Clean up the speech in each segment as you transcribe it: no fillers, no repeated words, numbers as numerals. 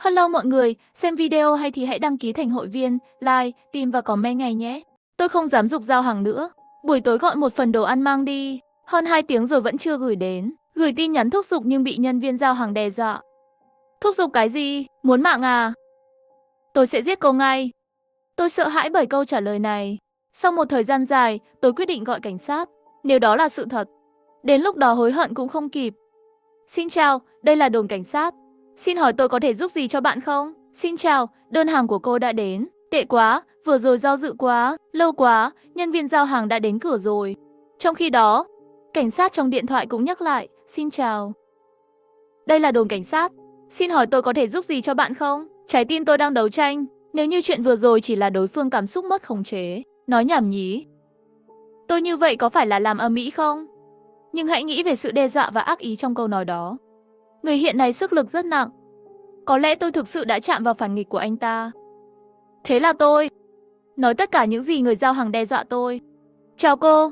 Hello mọi người, xem video hay thì hãy đăng ký thành hội viên, like, tìm và comment ngay nhé. Tôi không dám giục giao hàng nữa. Buổi tối gọi một phần đồ ăn mang đi. Hơn 2 tiếng rồi vẫn chưa gửi đến. Gửi tin nhắn thúc giục nhưng bị nhân viên giao hàng đe dọa. Thúc giục cái gì? Muốn mạng à? Tôi sẽ giết cô ngay. Tôi sợ hãi bởi câu trả lời này. Sau một thời gian dài, tôi quyết định gọi cảnh sát. Nếu đó là sự thật, đến lúc đó hối hận cũng không kịp. Xin chào, đây là đồn cảnh sát. Xin hỏi tôi có thể giúp gì cho bạn không? Xin chào, đơn hàng của cô đã đến. Tệ quá, vừa rồi do dự quá, lâu quá, nhân viên giao hàng đã đến cửa rồi. Trong khi đó, cảnh sát trong điện thoại cũng nhắc lại, xin chào. Đây là đồn cảnh sát. Xin hỏi tôi có thể giúp gì cho bạn không? Trái tim tôi đang đấu tranh. Nếu như chuyện vừa rồi chỉ là đối phương cảm xúc mất khống chế, nói nhảm nhí. Tôi như vậy có phải là làm ầm ĩ không? Nhưng hãy nghĩ về sự đe dọa và ác ý trong câu nói đó. Người hiện này sức lực rất nặng. Có lẽ tôi thực sự đã chạm vào phản nghịch của anh ta. Thế là tôi nói tất cả những gì người giao hàng đe dọa tôi. Chào cô.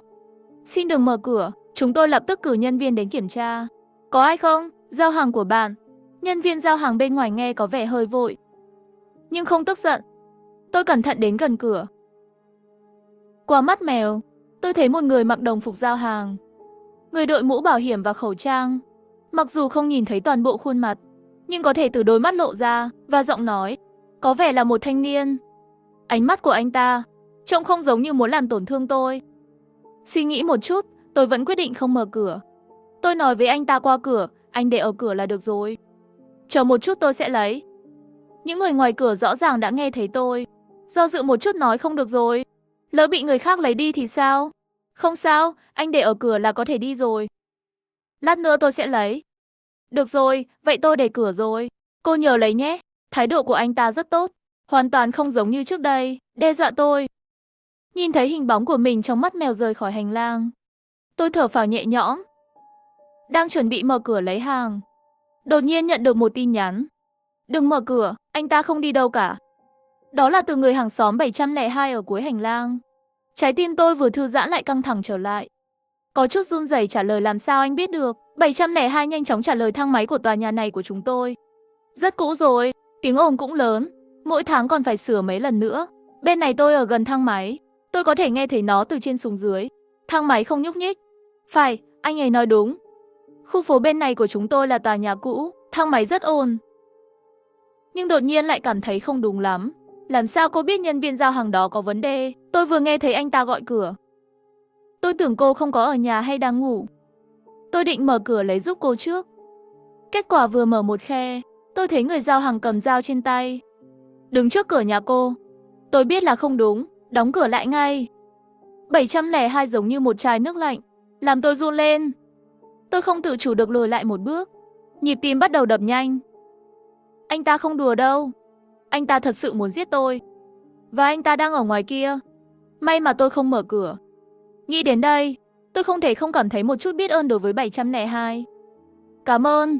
Xin đừng mở cửa. Chúng tôi lập tức cử nhân viên đến kiểm tra. Có ai không? Giao hàng của bạn. Nhân viên giao hàng bên ngoài nghe có vẻ hơi vội, nhưng không tức giận. Tôi cẩn thận đến gần cửa. Qua mắt mèo, tôi thấy một người mặc đồng phục giao hàng. Người đội mũ bảo hiểm và khẩu trang. Mặc dù không nhìn thấy toàn bộ khuôn mặt, nhưng có thể từ đôi mắt lộ ra và giọng nói. Có vẻ là một thanh niên. Ánh mắt của anh ta trông không giống như muốn làm tổn thương tôi. Suy nghĩ một chút, tôi vẫn quyết định không mở cửa. Tôi nói với anh ta qua cửa, anh để ở cửa là được rồi. Chờ một chút tôi sẽ lấy. Những người ngoài cửa rõ ràng đã nghe thấy tôi. Do dự một chút nói không được rồi. Lỡ bị người khác lấy đi thì sao? Không sao, anh để ở cửa là có thể đi rồi. Lát nữa tôi sẽ lấy. Được rồi, vậy tôi để cửa rồi. Cô nhờ lấy nhé. Thái độ của anh ta rất tốt. Hoàn toàn không giống như trước đây, đe dọa tôi. Nhìn thấy hình bóng của mình trong mắt mèo rời khỏi hành lang. Tôi thở phào nhẹ nhõm. Đang chuẩn bị mở cửa lấy hàng. Đột nhiên nhận được một tin nhắn. Đừng mở cửa, anh ta không đi đâu cả. Đó là từ người hàng xóm 702 ở cuối hành lang. Trái tim tôi vừa thư giãn lại căng thẳng trở lại. Có chút run rẩy trả lời làm sao anh biết được. 702 nhanh chóng trả lời thang máy của tòa nhà này của chúng tôi. Rất cũ rồi, tiếng ồn cũng lớn. Mỗi tháng còn phải sửa mấy lần nữa. Bên này tôi ở gần thang máy. Tôi có thể nghe thấy nó từ trên xuống dưới. Thang máy không nhúc nhích. Phải, anh ấy nói đúng. Khu phố bên này của chúng tôi là tòa nhà cũ. Thang máy rất ồn. Nhưng đột nhiên lại cảm thấy không đúng lắm. Làm sao cô biết nhân viên giao hàng đó có vấn đề? Tôi vừa nghe thấy anh ta gọi cửa. Tôi tưởng cô không có ở nhà hay đang ngủ. Tôi định mở cửa lấy giúp cô trước. Kết quả vừa mở một khe, tôi thấy người giao hàng cầm dao trên tay. Đứng trước cửa nhà cô. Tôi biết là không đúng, đóng cửa lại ngay. 702 giống như một chai nước lạnh, làm tôi run lên. Tôi không tự chủ được lùi lại một bước. Nhịp tim bắt đầu đập nhanh. Anh ta không đùa đâu. Anh ta thật sự muốn giết tôi. Và anh ta đang ở ngoài kia. May mà tôi không mở cửa. Nghĩ đến đây, tôi không thể không cảm thấy một chút biết ơn đối với 702. Cảm ơn.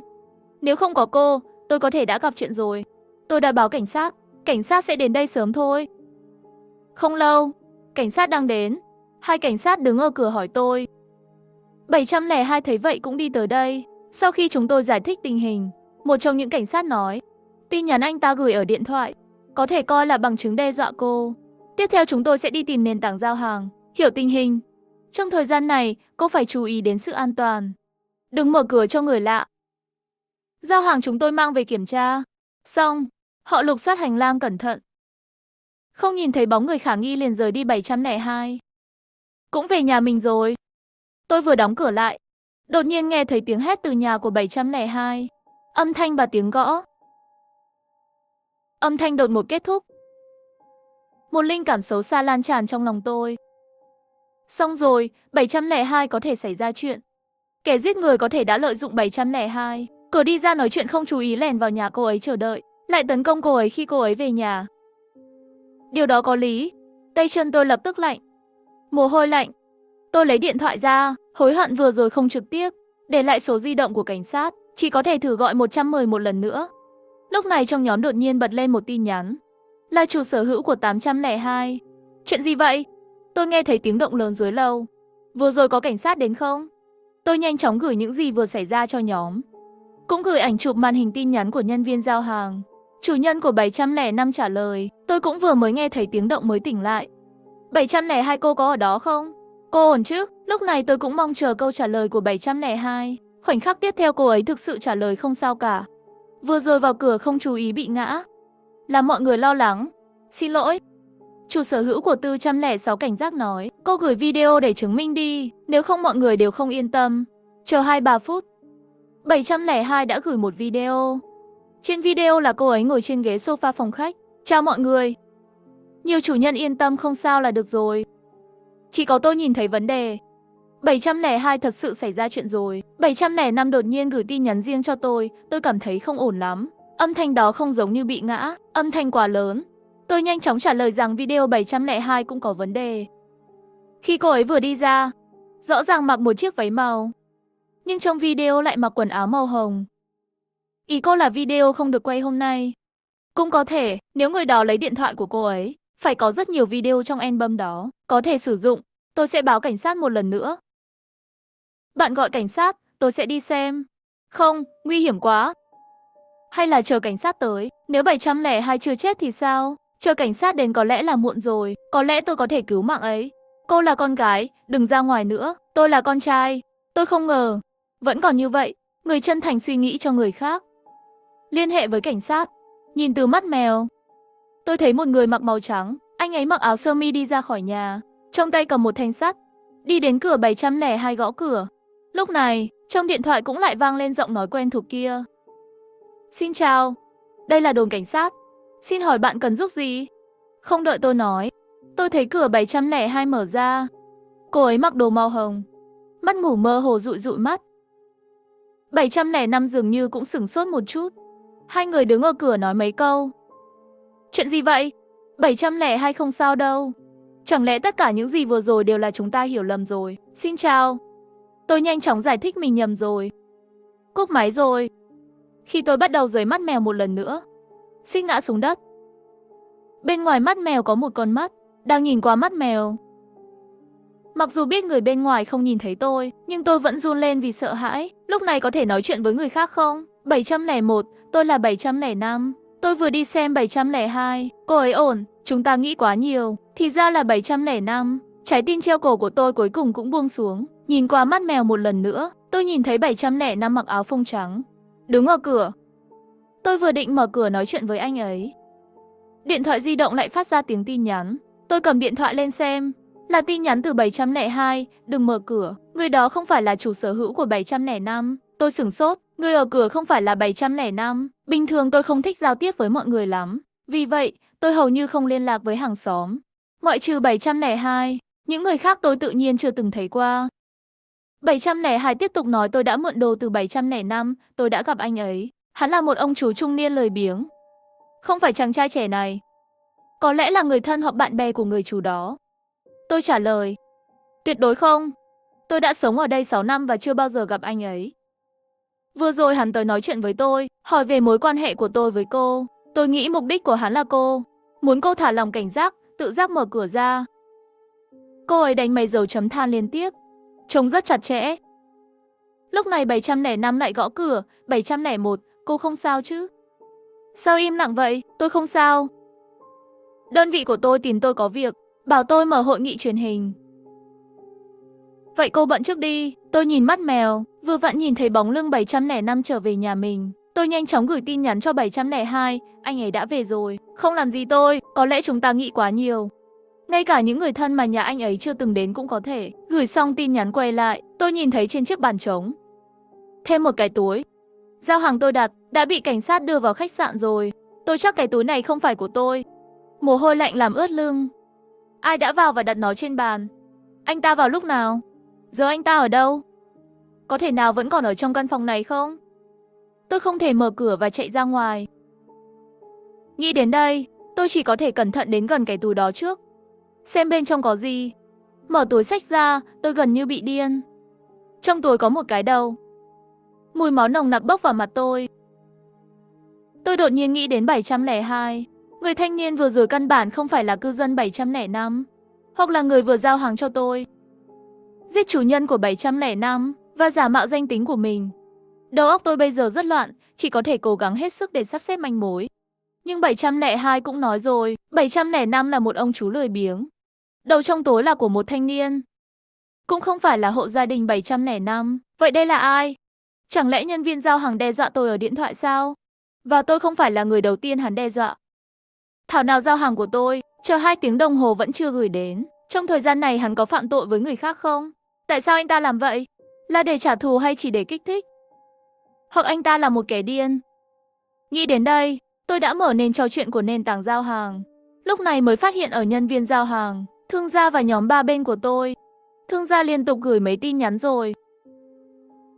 Nếu không có cô, tôi có thể đã gặp chuyện rồi. Tôi đã báo cảnh sát sẽ đến đây sớm thôi. Không lâu, cảnh sát đang đến. Hai cảnh sát đứng ở cửa hỏi tôi. 702 thấy vậy cũng đi tới đây. Sau khi chúng tôi giải thích tình hình, một trong những cảnh sát nói, tin nhắn anh ta gửi ở điện thoại có thể coi là bằng chứng đe dọa cô. Tiếp theo chúng tôi sẽ đi tìm nền tảng giao hàng, hiểu tình hình. Trong thời gian này, cô phải chú ý đến sự an toàn. Đừng mở cửa cho người lạ. Giao hàng chúng tôi mang về kiểm tra. Xong, họ lục soát hành lang cẩn thận. Không nhìn thấy bóng người khả nghi liền rời đi 702. Cũng về nhà mình rồi. Tôi vừa đóng cửa lại, đột nhiên nghe thấy tiếng hét từ nhà của 702. Âm thanh và tiếng gõ. Âm thanh đột ngột kết thúc. Một linh cảm xấu xa lan tràn trong lòng tôi. Xong rồi, 702 có thể xảy ra chuyện. Kẻ giết người có thể đã lợi dụng 702. Cửa đi ra nói chuyện không chú ý lèn vào nhà cô ấy chờ đợi, lại tấn công cô ấy khi cô ấy về nhà. Điều đó có lý. Tay chân tôi lập tức lạnh. Mồ hôi lạnh. Tôi lấy điện thoại ra, hối hận vừa rồi không trực tiếp để lại số di động của cảnh sát, chỉ có thể thử gọi 110 một lần nữa. Lúc này trong nhóm đột nhiên bật lên một tin nhắn. Là chủ sở hữu của 802. Chuyện gì vậy? Tôi nghe thấy tiếng động lớn dưới lầu. Vừa rồi có cảnh sát đến không? Tôi nhanh chóng gửi những gì vừa xảy ra cho nhóm. Cũng gửi ảnh chụp màn hình tin nhắn của nhân viên giao hàng. Chủ nhân của 705 trả lời, tôi cũng vừa mới nghe thấy tiếng động mới tỉnh lại. 702 cô có ở đó không? Cô ổn chứ? Lúc này tôi cũng mong chờ câu trả lời của 702. Khoảnh khắc tiếp theo cô ấy thực sự trả lời không sao cả. Vừa rồi vào cửa không chú ý bị ngã. Làm mọi người lo lắng. Xin lỗi. Chủ sở hữu của 406 cảnh giác nói, cô gửi video để chứng minh đi, nếu không mọi người đều không yên tâm. Chờ 2-3 phút. 702 đã gửi một video. Trên video là cô ấy ngồi trên ghế sofa phòng khách. Chào mọi người. Nhiều chủ nhân yên tâm không sao là được rồi. Chỉ có tôi nhìn thấy vấn đề. 702 thật sự xảy ra chuyện rồi. 705 đột nhiên gửi tin nhắn riêng cho tôi cảm thấy không ổn lắm. Âm thanh đó không giống như bị ngã, âm thanh quá lớn. Tôi nhanh chóng trả lời rằng video 702 cũng có vấn đề. Khi cô ấy vừa đi ra, rõ ràng mặc một chiếc váy màu, nhưng trong video lại mặc quần áo màu hồng. Ý cô là video không được quay hôm nay. Cũng có thể, nếu người đó lấy điện thoại của cô ấy, phải có rất nhiều video trong album đó, có thể sử dụng. Tôi sẽ báo cảnh sát một lần nữa. Bạn gọi cảnh sát, tôi sẽ đi xem. Không, nguy hiểm quá. Hay là chờ cảnh sát tới, nếu 702 chưa chết thì sao? Chờ cảnh sát đến có lẽ là muộn rồi, có lẽ tôi có thể cứu mạng ấy. Cô là con gái, đừng ra ngoài nữa, tôi là con trai. Tôi không ngờ, vẫn còn như vậy, người chân thành suy nghĩ cho người khác. Liên hệ với cảnh sát, nhìn từ mắt mèo. Tôi thấy một người mặc màu trắng, anh ấy mặc áo sơ mi đi ra khỏi nhà, trong tay cầm một thanh sắt, đi đến cửa 702 gõ cửa. Lúc này, trong điện thoại cũng lại vang lên giọng nói quen thuộc kia. Xin chào, đây là đồn cảnh sát. Xin hỏi bạn cần giúp gì? Không đợi tôi nói, tôi thấy cửa 702 mở ra. Cô ấy mặc đồ màu hồng, mắt ngủ mơ hồ dụi dụi mắt. 705 dường như cũng sửng sốt một chút. Hai người đứng ở cửa nói mấy câu. Chuyện gì vậy? 702 không sao đâu. Chẳng lẽ tất cả những gì vừa rồi đều là chúng ta hiểu lầm rồi? Xin chào. Tôi nhanh chóng giải thích mình nhầm rồi. Cúp máy rồi. Khi tôi bắt đầu dưới mắt mèo một lần nữa, suýt ngã xuống đất. Bên ngoài mắt mèo có một con mắt, đang nhìn qua mắt mèo. Mặc dù biết người bên ngoài không nhìn thấy tôi, nhưng tôi vẫn run lên vì sợ hãi. Lúc này có thể nói chuyện với người khác không? 701, tôi là 705. Tôi vừa đi xem 702, cô ấy ổn, chúng ta nghĩ quá nhiều. Thì ra là 705, trái tim treo cổ của tôi cuối cùng cũng buông xuống. Nhìn qua mắt mèo một lần nữa, tôi nhìn thấy 705 mặc áo phông trắng, đứng ở cửa. Tôi vừa định mở cửa nói chuyện với anh ấy. Điện thoại di động lại phát ra tiếng tin nhắn. Tôi cầm điện thoại lên xem. Là tin nhắn từ 702, đừng mở cửa. Người đó không phải là chủ sở hữu của 705. Tôi sửng sốt, người ở cửa không phải là 705. Bình thường tôi không thích giao tiếp với mọi người lắm. Vì vậy, tôi hầu như không liên lạc với hàng xóm. Ngoại trừ 702, những người khác tôi tự nhiên chưa từng thấy qua. 702 tiếp tục nói tôi đã mượn đồ từ 705, tôi đã gặp anh ấy. Hắn là một ông chú trung niên lười biếng. Không phải chàng trai trẻ này. Có lẽ là người thân hoặc bạn bè của người chú đó. Tôi trả lời. Tuyệt đối không. Tôi đã sống ở đây 6 năm và chưa bao giờ gặp anh ấy. Vừa rồi hắn tới nói chuyện với tôi, hỏi về mối quan hệ của tôi với cô. Tôi nghĩ mục đích của hắn là cô. Muốn cô thả lòng cảnh giác, tự giác mở cửa ra. Cô ấy đánh mấy dấu chấm than liên tiếp. Trông rất chặt chẽ. Lúc này 705 lại gõ cửa. 701, cô không sao chứ? Sao im lặng vậy? Tôi không sao. Đơn vị của tôi tìm tôi có việc, bảo tôi mở hội nghị truyền hình. Vậy cô bận trước đi. Tôi nhìn mắt mèo, vừa vặn nhìn thấy bóng lưng 705 trở về nhà mình. Tôi nhanh chóng gửi tin nhắn cho 702, anh ấy đã về rồi. Không làm gì tôi, có lẽ chúng ta nghĩ quá nhiều. Ngay cả những người thân mà nhà anh ấy chưa từng đến cũng có thể. Gửi xong tin nhắn quay lại, tôi nhìn thấy trên chiếc bàn trống thêm một cái túi. Giao hàng tôi đặt, đã bị cảnh sát đưa vào khách sạn rồi. Tôi chắc cái túi này không phải của tôi. Mồ hôi lạnh làm ướt lưng. Ai đã vào và đặt nó trên bàn? Anh ta vào lúc nào? Giờ anh ta ở đâu? Có thể nào vẫn còn ở trong căn phòng này không? Tôi không thể mở cửa và chạy ra ngoài. Nghĩ đến đây, tôi chỉ có thể cẩn thận đến gần cái túi đó trước. Xem bên trong có gì. Mở túi xách ra, tôi gần như bị điên. Trong túi có một cái đầu. Mùi máu nồng nặc bốc vào mặt tôi. Tôi đột nhiên nghĩ đến 702. Người thanh niên vừa rồi căn bản không phải là cư dân 705. Hoặc là người vừa giao hàng cho tôi. Giết chủ nhân của 705 và giả mạo danh tính của mình. Đầu óc tôi bây giờ rất loạn, chỉ có thể cố gắng hết sức để sắp xếp manh mối. Nhưng 702 cũng nói rồi, 705 là một ông chú lười biếng. Đầu trong tối là của một thanh niên. Cũng không phải là hộ gia đình 705. Vậy đây là ai? Chẳng lẽ nhân viên giao hàng đe dọa tôi ở điện thoại sao? Và tôi không phải là người đầu tiên hắn đe dọa. Thảo nào giao hàng của tôi, chờ 2 tiếng đồng hồ vẫn chưa gửi đến. Trong thời gian này hắn có phạm tội với người khác không? Tại sao anh ta làm vậy? Là để trả thù hay chỉ để kích thích? Hoặc anh ta là một kẻ điên? Nghĩ đến đây, tôi đã mở nền trò chuyện của nền tảng giao hàng. Lúc này mới phát hiện ở nhân viên giao hàng, thương gia và nhóm ba bên của tôi. Thương gia liên tục gửi mấy tin nhắn rồi.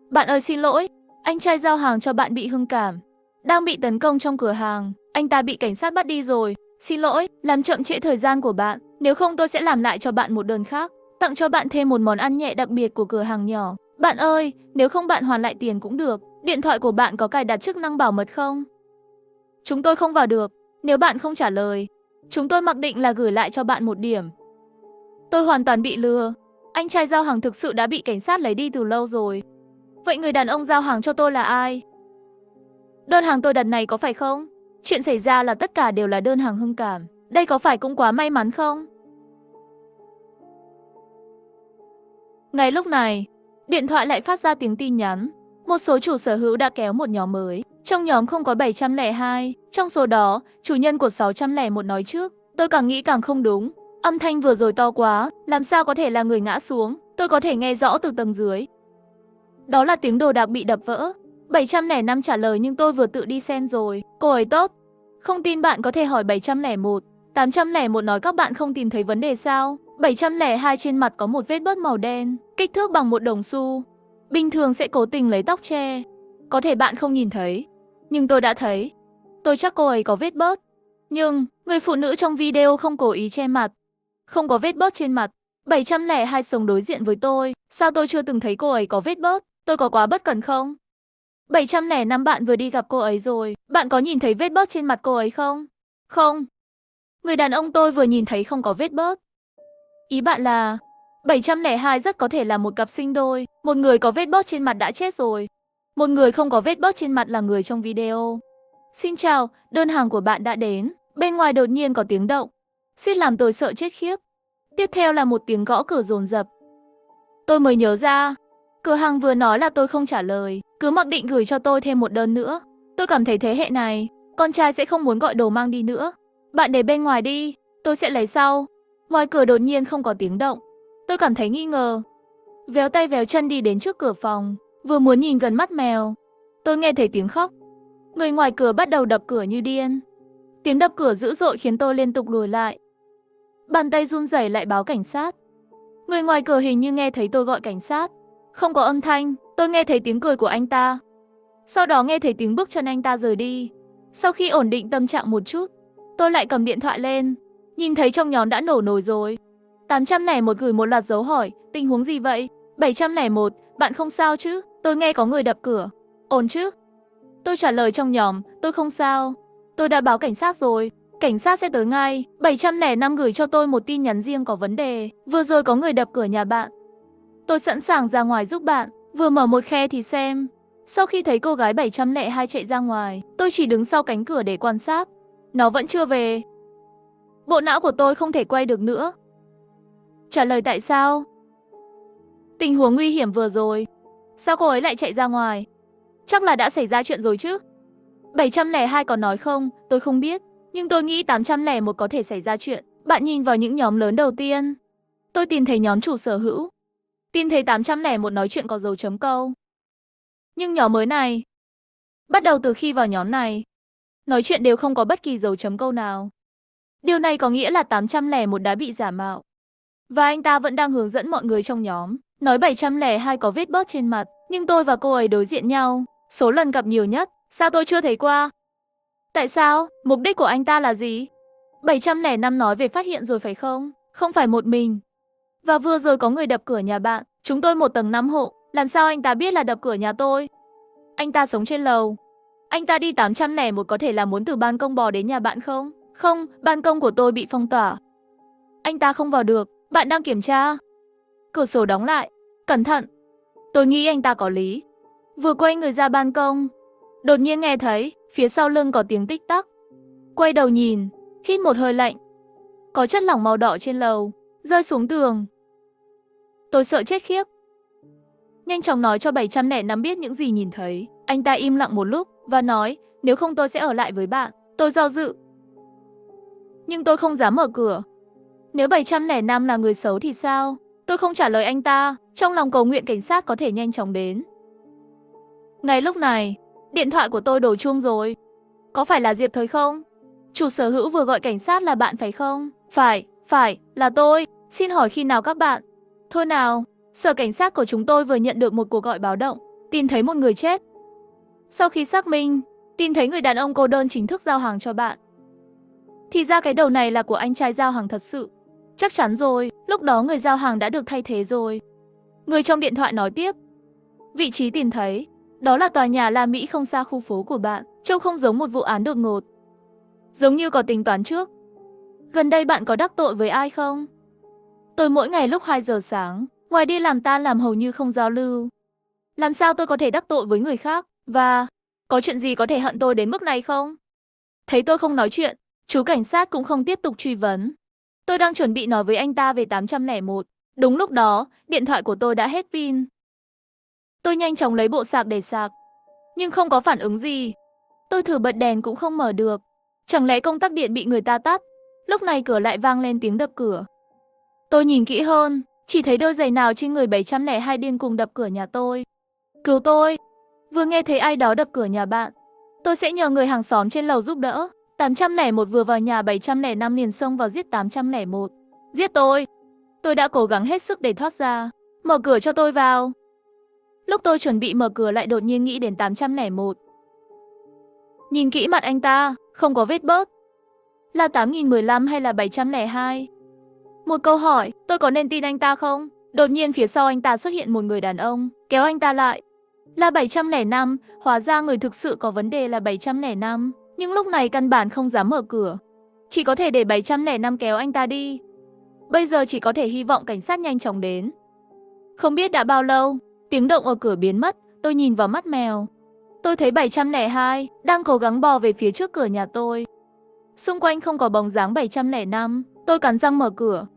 Bạn ơi xin lỗi, anh trai giao hàng cho bạn bị hưng cảm. Đang bị tấn công trong cửa hàng, anh ta bị cảnh sát bắt đi rồi. Xin lỗi, làm chậm trễ thời gian của bạn. Nếu không tôi sẽ làm lại cho bạn một đơn khác. Tặng cho bạn thêm một món ăn nhẹ đặc biệt của cửa hàng nhỏ. Bạn ơi, nếu không bạn hoàn lại tiền cũng được. Điện thoại của bạn có cài đặt chức năng bảo mật không? Chúng tôi không vào được. Nếu bạn không trả lời, chúng tôi mặc định là gửi lại cho bạn một điểm. Tôi hoàn toàn bị lừa. Anh trai giao hàng thực sự đã bị cảnh sát lấy đi từ lâu rồi. Vậy người đàn ông giao hàng cho tôi là ai? Đơn hàng tôi đặt này có phải không? Chuyện xảy ra là tất cả đều là đơn hàng hưng cảm. Đây có phải cũng quá may mắn không? Ngay lúc này, điện thoại lại phát ra tiếng tin nhắn. Một số chủ sở hữu đã kéo một nhóm mới. Trong nhóm không có 702. Trong số đó, chủ nhân của 601 nói trước. Tôi càng nghĩ càng không đúng. Âm thanh vừa rồi to quá, làm sao có thể là người ngã xuống? Tôi có thể nghe rõ từ tầng dưới. Đó là tiếng đồ đạc bị đập vỡ. 705 trả lời nhưng tôi vừa tự đi xem rồi. Cô ấy tốt. Không tin bạn có thể hỏi 701. 801 nói các bạn không tìm thấy vấn đề sao? 702 trên mặt có một vết bớt màu đen, kích thước bằng một đồng xu. Bình thường sẽ cố tình lấy tóc che. Có thể bạn không nhìn thấy, nhưng tôi đã thấy. Tôi chắc cô ấy có vết bớt. Nhưng, người phụ nữ trong video không cố ý che mặt. Không có vết bớt trên mặt. 702 sống đối diện với tôi. Sao tôi chưa từng thấy cô ấy có vết bớt? Tôi có quá bất cẩn không? 705 bạn vừa đi gặp cô ấy rồi. Bạn có nhìn thấy vết bớt trên mặt cô ấy không? Không. Người đàn ông tôi vừa nhìn thấy không có vết bớt. Ý bạn là 702 rất có thể là một cặp sinh đôi. Một người có vết bớt trên mặt đã chết rồi. Một người không có vết bớt trên mặt là người trong video. Xin chào, đơn hàng của bạn đã đến. Bên ngoài đột nhiên có tiếng động. Suýt làm tôi sợ chết khiếp. Tiếp theo là một tiếng gõ cửa dồn dập. Tôi mới nhớ ra. Cửa hàng vừa nói là tôi không trả lời. Cứ mặc định gửi cho tôi thêm một đơn nữa. Tôi cảm thấy thế hệ này, con trai sẽ không muốn gọi đồ mang đi nữa. Bạn để bên ngoài đi, tôi sẽ lấy sau. Ngoài cửa đột nhiên không có tiếng động. Tôi cảm thấy nghi ngờ. Véo tay véo chân đi đến trước cửa phòng. Vừa muốn nhìn gần mắt mèo, tôi nghe thấy tiếng khóc. Người ngoài cửa bắt đầu đập cửa như điên. Tiếng đập cửa dữ dội khiến tôi liên tục lùi lại. Bàn tay run rẩy lại báo cảnh sát. Người ngoài cửa hình như nghe thấy tôi gọi cảnh sát. Không có âm thanh, tôi nghe thấy tiếng cười của anh ta. Sau đó nghe thấy tiếng bước chân anh ta rời đi. Sau khi ổn định tâm trạng một chút, tôi lại cầm điện thoại lên. Nhìn thấy trong nhóm đã nổ nồi rồi. 801 gửi một loạt dấu hỏi, tình huống gì vậy? 701, bạn không sao chứ? Tôi nghe có người đập cửa. Ổn chứ? Tôi trả lời trong nhóm, tôi không sao. Tôi đã báo cảnh sát rồi. Cảnh sát sẽ tới ngay. 705 gửi cho tôi một tin nhắn riêng có vấn đề. Vừa rồi có người đập cửa nhà bạn. Tôi sẵn sàng ra ngoài giúp bạn. Vừa mở một khe thì xem. Sau khi thấy cô gái 702 chạy ra ngoài, tôi chỉ đứng sau cánh cửa để quan sát. Nó vẫn chưa về. Bộ não của tôi không thể quay được nữa. Trả lời tại sao? Tình huống nguy hiểm vừa rồi. Sao cô ấy lại chạy ra ngoài? Chắc là đã xảy ra chuyện rồi chứ. 702 còn nói không, tôi không biết. Nhưng tôi nghĩ 801 có thể xảy ra chuyện. Bạn nhìn vào những nhóm lớn đầu tiên. Tôi tìm thấy nhóm chủ sở hữu. Tìm thấy 801 nói chuyện có dấu chấm câu. Nhưng nhóm mới này, bắt đầu từ khi vào nhóm này, nói chuyện đều không có bất kỳ dấu chấm câu nào. Điều này có nghĩa là 801 đã bị giả mạo. Và anh ta vẫn đang hướng dẫn mọi người trong nhóm. Nói 702 có vết bớt trên mặt. Nhưng tôi và cô ấy đối diện nhau. Số lần gặp nhiều nhất. Sao tôi chưa thấy qua? Tại sao? Mục đích của anh ta là gì? 705 nói về phát hiện rồi phải không? Không phải một mình. Và vừa rồi có người đập cửa nhà bạn. Chúng tôi một tầng 5 hộ. Làm sao anh ta biết là đập cửa nhà tôi? Anh ta sống trên lầu. Anh ta đi 801 có thể là muốn từ ban công bò đến nhà bạn không? Không, ban công của tôi bị phong tỏa. Anh ta không vào được. Bạn đang kiểm tra. Cửa sổ đóng lại. Cẩn thận. Tôi nghĩ anh ta có lý. Vừa quay người ra ban công, đột nhiên nghe thấy phía sau lưng có tiếng tích tắc. Quay đầu nhìn, hít một hơi lạnh. Có chất lỏng màu đỏ trên lầu, rơi xuống tường. Tôi sợ chết khiếp. Nhanh chóng nói cho 705 biết những gì nhìn thấy. Anh ta im lặng một lúc và nói, nếu không tôi sẽ ở lại với bạn. Tôi do dự. Nhưng tôi không dám mở cửa. Nếu 705 là người xấu thì sao? Tôi không trả lời anh ta, trong lòng cầu nguyện cảnh sát có thể nhanh chóng đến. Ngay lúc này, điện thoại của tôi đổ chuông rồi. Có phải là Diệp Thời không? Chủ sở hữu vừa gọi cảnh sát là bạn phải không? Phải, là tôi. Xin hỏi khi nào các bạn? Thôi nào, sở cảnh sát của chúng tôi vừa nhận được một cuộc gọi báo động, tin thấy một người chết. Sau khi xác minh, tin thấy người đàn ông cô đơn chính thức giao hàng cho bạn. Thì ra cái đầu này là của anh trai giao hàng thật sự. Chắc chắn rồi, lúc đó người giao hàng đã được thay thế rồi. Người trong điện thoại nói tiếp. Vị trí tìm thấy, đó là tòa nhà La Mỹ không xa khu phố của bạn, trông không giống một vụ án đột ngột. Giống như có tính toán trước. Gần đây bạn có đắc tội với ai không? Tôi mỗi ngày lúc 2 giờ sáng, ngoài đi làm tan làm hầu như không giao lưu. Làm sao tôi có thể đắc tội với người khác? Và có chuyện gì có thể hận tôi đến mức này không? Thấy tôi không nói chuyện, chú cảnh sát cũng không tiếp tục truy vấn. Tôi đang chuẩn bị nói với anh ta về 801. Đúng lúc đó, điện thoại của tôi đã hết pin. Tôi nhanh chóng lấy bộ sạc để sạc, nhưng không có phản ứng gì. Tôi thử bật đèn cũng không mở được. Chẳng lẽ công tắc điện bị người ta tắt? Lúc này cửa lại vang lên tiếng đập cửa. Tôi nhìn kỹ hơn, chỉ thấy đôi giày nào trên người 702 điên cùng đập cửa nhà tôi. Cứu tôi! Vừa nghe thấy ai đó đập cửa nhà bạn, tôi sẽ nhờ người hàng xóm trên lầu giúp đỡ. 801 vừa vào nhà 705 liền xông vào giết 801. Giết tôi! Tôi đã cố gắng hết sức để thoát ra. Mở cửa cho tôi vào. Lúc tôi chuẩn bị mở cửa lại đột nhiên nghĩ đến 801. Nhìn kỹ mặt anh ta, không có vết bớt. Là 8015 hay là 702? Một câu hỏi, tôi có nên tin anh ta không? Đột nhiên phía sau anh ta xuất hiện một người đàn ông, kéo anh ta lại. Là 705, hóa ra người thực sự có vấn đề là 705. Nhưng lúc này căn bản không dám mở cửa. Chỉ có thể để 705 kéo anh ta đi. Bây giờ chỉ có thể hy vọng cảnh sát nhanh chóng đến. Không biết đã bao lâu, tiếng động ở cửa biến mất, tôi nhìn vào mắt mèo. Tôi thấy 702 đang cố gắng bò về phía trước cửa nhà tôi. Xung quanh không có bóng dáng 705, tôi cắn răng mở cửa.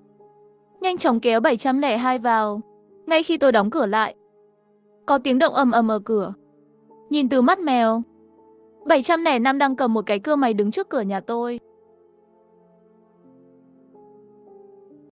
Nhanh chóng kéo 702 vào. Ngay khi tôi đóng cửa lại, có tiếng động ầm ầm ở cửa. Nhìn từ mắt mèo, 705 đang cầm một cái cưa máy đứng trước cửa nhà tôi.